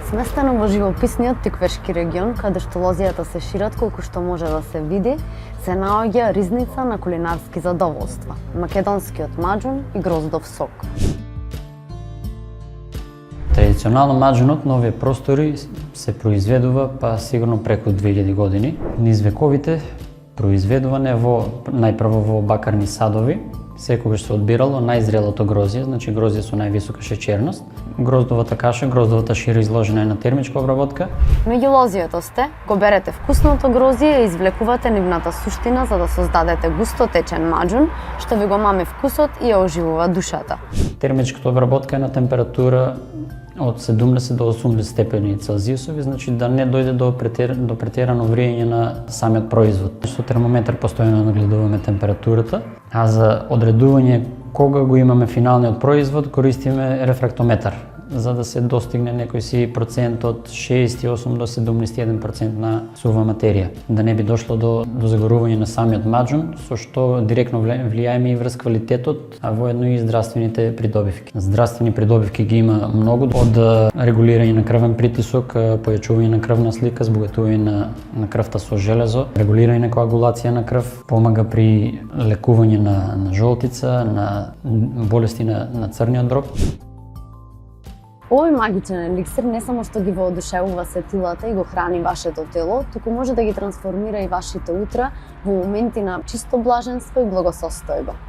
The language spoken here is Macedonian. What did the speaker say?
Сместено во живописниот Тиквешки регион, каде што лозијата се шират колку што може да се види, се наоѓа ризница на кулинарски задоволства – македонскиот маџун и гроздов сок. Традиционално маџунот на овие простори се произведува сигурно преку 2000 години. Низ вековите произведуване најпрво во бакарни садови, секогаш се одбирало најзрелото грозје, значи грозје со највисока шеќерност. Гроздовата каша, гроздовата шира изложена е на термичка обработка. Меѓу лозијата сте, го берете вкусното грозје и извлекувате нивната суштина за да создадете густо течен маџун, што ви го мами вкусот и ја оживува душата. Термичката обработка е на температура од 70 до 80 степени Целзиусови, значи да не дојде до претерано вриење на самиот производ. Со термометар постојано нагледуваме температурата, а за одредување кога го имаме финалниот производ користиме рефрактометар, за да се достигне некој си процент од 68 до 71% на сува материја. Да не би дошло до загорување на самиот маџун, со што директно влијаеме и врз квалитетот, а воедно и здравствените придобивки. Здравствени придобивки ги има многу, од регулирање на крвен притисок, појачување на крвна слика, збогатување на крвта со железо, регулирање на коагулација на крв, помага при лекување на жолтица, на болести на црниот дроб. Овој магичен еликсир не само што ги воодушевува сетилата и го храни вашето тело, туку може да ги трансформира и вашите утра во моменти на чисто блаженство и благосостојба.